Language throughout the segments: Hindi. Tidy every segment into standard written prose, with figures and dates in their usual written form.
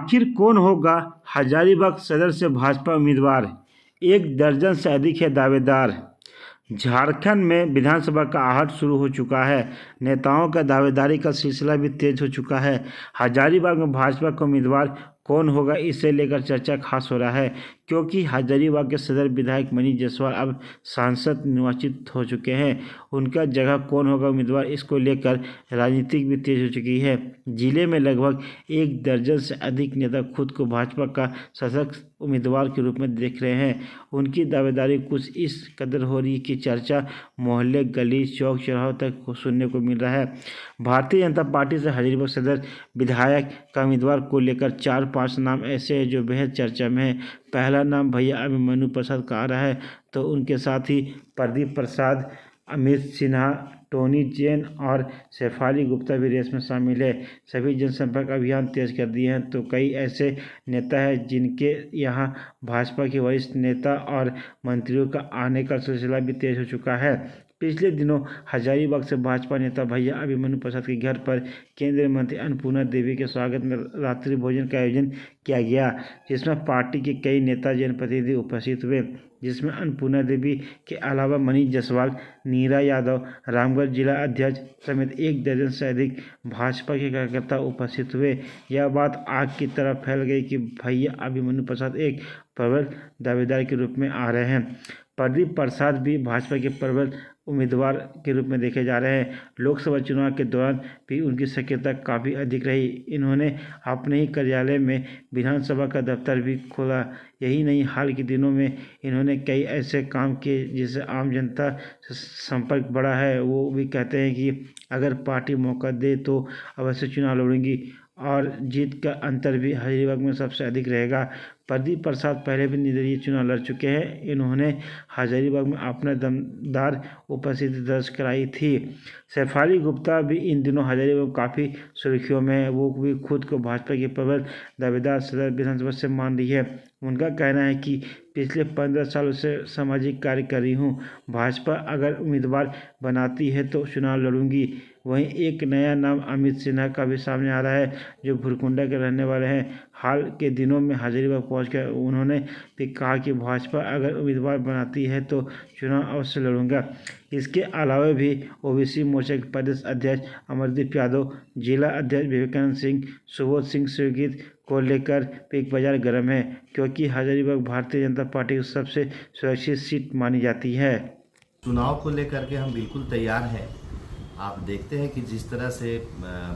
आखिर कौन होगा हजारीबाग सदर से भाजपा उम्मीदवार? 1 दर्जन से अधिक है दावेदार। झारखंड में विधानसभा का आहट शुरू हो चुका है। नेताओं का दावेदारी का सिलसिला भी तेज हो चुका है। हजारीबाग में भाजपा का उम्मीदवार कौन होगा, इसे लेकर चर्चा खास हो रहा है, क्योंकि हजारीबाग के सदर विधायक मनीष जायसवाल अब सांसद निर्वाचित हो चुके हैं। उनका जगह कौन होगा उम्मीदवार, इसको लेकर राजनीति भी तेज हो चुकी है। जिले में लगभग 1 दर्जन से अधिक नेता खुद को भाजपा का सशक्त उम्मीदवार के रूप में देख रहे हैं। उनकी दावेदारी कुछ इस कदर हो रही है कि चर्चा मोहल्ले, गली, चौक चौराहों तक सुनने को मिल रहा है। भारतीय जनता पार्टी से हजारीबाग सदर विधायक का उम्मीदवार को लेकर 4-5 नाम ऐसे हैं जो बेहद चर्चा में है। पहला नाम भैया अभिमन्यु प्रसाद का आ रहा है, तो उनके साथ ही प्रदीप प्रसाद, अमित सिन्हा, टोनी जैन और शेफाली गुप्ता भी रेस में शामिल है। सभी जनसंपर्क अभियान तेज कर दिए हैं, तो कई ऐसे नेता हैं जिनके यहाँ भाजपा के वरिष्ठ नेता और मंत्रियों का आने का सिलसिला भी तेज हो चुका है। पिछले दिनों हजारीबाग से भाजपा नेता भैया अभिमन्यु प्रसाद के घर पर केंद्रीय मंत्री अन्नपूर्णा देवी के स्वागत में रात्रि भोजन का आयोजन किया गया, जिसमें पार्टी के कई नेता जनप्रतिनिधि उपस्थित हुए, जिसमें अन्नपूर्णा देवी के अलावा मनीष जायसवाल, नीरा यादव, रामगढ़ जिला अध्यक्ष समेत 1 दर्जन से अधिक भाजपा के कार्यकर्ता उपस्थित हुए। यह बात आग की तरह फैल गई कि भैया अभिमन्यु प्रसाद एक प्रबल दावेदार के रूप में आ रहे हैं। प्रदीप प्रसाद भी भाजपा के प्रबल उम्मीदवार के रूप में देखे जा रहे हैं। लोकसभा चुनाव के दौरान भी उनकी सक्रियता काफ़ी अधिक रही। इन्होंने अपने ही कार्यालय में विधानसभा का दफ्तर भी खोला। यही नहीं, हाल के दिनों में इन्होंने कई ऐसे काम किए जिससे आम जनता से संपर्क बढ़ा है। वो भी कहते हैं कि अगर पार्टी मौका दे तो अवश्य चुनाव लड़ूंगी और जीत का अंतर भी हजारीबाग में सबसे अधिक रहेगा। प्रदीप प्रसाद पहले भी निर्दलीय चुनाव लड़ चुके हैं। इन्होंने हजारीबाग में अपना दमदार उपस्थिति दर्ज कराई थी। शेफाली गुप्ता भी इन दिनों हजारीबाग में काफ़ी सुर्खियों में है। वो भी खुद को भाजपा के प्रबल दावेदार सदर विधानसभा से मान रही है। उनका कहना है कि पिछले 15 सालों से सामाजिक कार्य कर रही हूँ। भाजपा अगर उम्मीदवार बनाती है तो चुनाव लड़ूंगी। वहीं एक नया नाम अमित सिन्हा का भी सामने आ रहा है, जो भुरकुंडा के रहने वाले हैं। हाल के दिनों में हजारीबाग पहुंचकर उन्होंने भी कहा कि भाजपा अगर उम्मीदवार बनाती है तो चुनाव अवश्य लड़ूंगा। इसके अलावा भी ओबीसी मोर्चा के प्रदेश अध्यक्ष अमरदीप यादव, जिला अध्यक्ष विवेकानंद सिंह, सुबोध सिंह स्वीकृत को लेकर बिग बाजार गर्म है, क्योंकि हजारीबाग भारतीय जनता पार्टी की सबसे सुरक्षित सीट मानी जाती है। चुनाव को लेकर के हम बिल्कुल तैयार हैं। आप देखते हैं कि जिस तरह से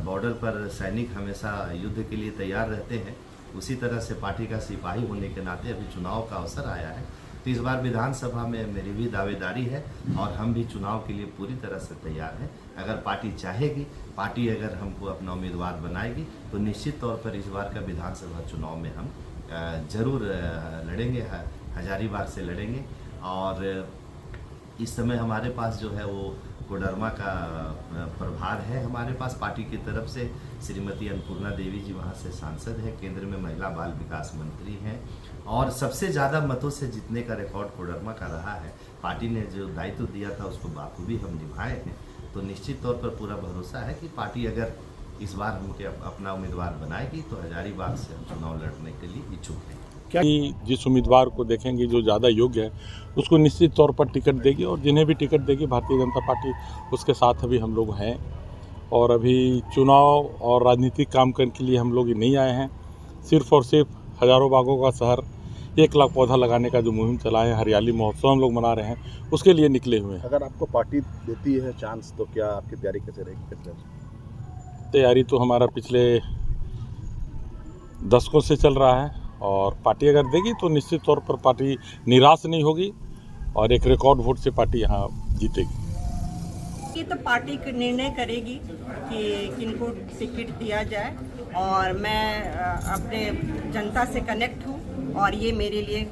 बॉर्डर पर सैनिक हमेशा युद्ध के लिए तैयार रहते हैं, उसी तरह से पार्टी का सिपाही होने के नाते अभी चुनाव का अवसर आया है। तो इस बार विधानसभा में मेरी भी दावेदारी है और हम भी चुनाव के लिए पूरी तरह से तैयार हैं। अगर पार्टी चाहेगी, पार्टी अगर हमको अपना उम्मीदवार बनाएगी तो निश्चित तौर पर इस बार का विधानसभा चुनाव में हम जरूर लड़ेंगे, हजारीबाग से लड़ेंगे। और इस समय हमारे पास जो है वो कोडरमा का प्रभार है। हमारे पास पार्टी की तरफ से श्रीमती अन्नपूर्णा देवी जी वहाँ से सांसद हैं, केंद्र में महिला बाल विकास मंत्री हैं और सबसे ज़्यादा मतों से जीतने का रिकॉर्ड कोडरमा का रहा है। पार्टी ने जो दायित्व दिया था उसको बाखूबी हम निभाए हैं। तो निश्चित तौर पर पूरा भरोसा है कि पार्टी अगर इस बार हमके अपना उम्मीदवार बनाएगी तो हजारीबाग से हम चुनाव लड़ने के लिए इच्छुक हैं। कि जिस उम्मीदवार को देखेंगे जो ज़्यादा योग्य है उसको निश्चित तौर पर टिकट देगी, और जिन्हें भी टिकट देगी भारतीय जनता पार्टी उसके साथ अभी हम लोग हैं। और अभी चुनाव और राजनीतिक काम करने के लिए हम लोग नहीं आए हैं। सिर्फ और सिर्फ हज़ारों बागों का शहर 1 लाख पौधा लगाने का जो मुहिम चला है, हरियाली महोत्सव हम लोग मना रहे हैं, उसके लिए निकले हुए हैं। अगर आपको पार्टी देती है चांस तो क्या आपकी तैयारी कैसे रहेगी? तैयारी तो हमारा पिछले दशकों से चल रहा है और पार्टी अगर देगी तो निश्चित तौर पर पार्टी निराश नहीं होगी और एक रिकॉर्ड वोट से पार्टी यहाँ जीतेगी। ये तो पार्टी निर्णय करेगी कि किनको टिकट दिया जाए, और मैं अपने जनता से कनेक्ट हूँ और ये मेरे लिए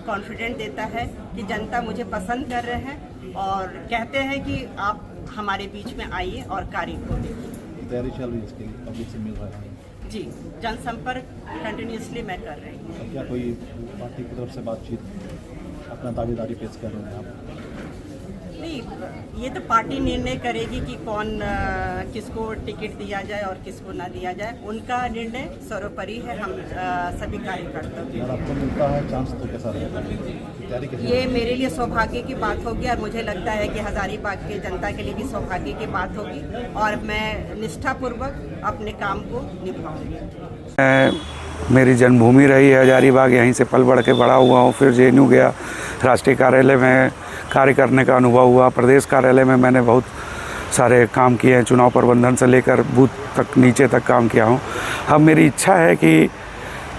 कॉन्फिडेंट देता है कि जनता मुझे पसंद कर रहे हैं और कहते हैं कि आप हमारे बीच में आइए और कार्य को देखिए। तैयारी चल रही है इसके लिए, पब्लिक से मिल रहा है जी, जनसंपर्क कंटिन्यूसली मैं कर रही हूँ। क्या कोई पार्टी की तरफ से बातचीत, अपना दावेदारी पेश कर रहे हैं आप? नहीं, ये तो पार्टी निर्णय करेगी कि कौन किसको टिकट दिया जाए और किसको ना दिया जाए। उनका निर्णय सर्वोपरि है, हम सभी कार्यकर्ताओं के अगर लिए। आपको मिलता है चांस तो कैसा रहेगा, तैयारी कैसी ये मेरे लिए सौभाग्य की बात होगी और मुझे लगता है कि हजारीबाग के जनता के लिए भी सौभाग्य की बात होगी और मैं निष्ठापूर्वक अपने काम को निभाऊंगी। मेरी जन्मभूमि रही है हजारीबाग, यहीं से पल बढ़ के बड़ा हुआ हूँ। फिर जेएनयू गया, राष्ट्रीय कार्यालय में कार्य करने का अनुभव हुआ। प्रदेश कार्यालय में मैंने बहुत सारे काम किए हैं, चुनाव प्रबंधन से लेकर बूथ तक नीचे तक काम किया हूँ। अब मेरी इच्छा है कि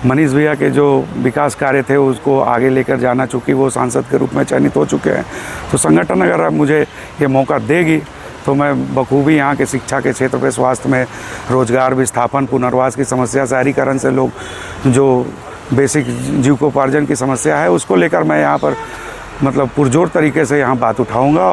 मनीष भैया के जो विकास कार्य थे उसको आगे लेकर जाना, चूँकि वो सांसद के रूप में चयनित हो चुके हैं, तो संगठन अगर अब मुझे ये मौका देगी तो मैं बखूबी यहाँ के शिक्षा के क्षेत्र पे, स्वास्थ्य में, रोजगार विस्थापन, पुनर्वास की समस्या, शहरीकरण से लोग जो बेसिक जीविकोपार्जन की समस्या है उसको लेकर मैं यहाँ पर मतलब पुरजोर तरीके से यहाँ बात उठाऊँगा।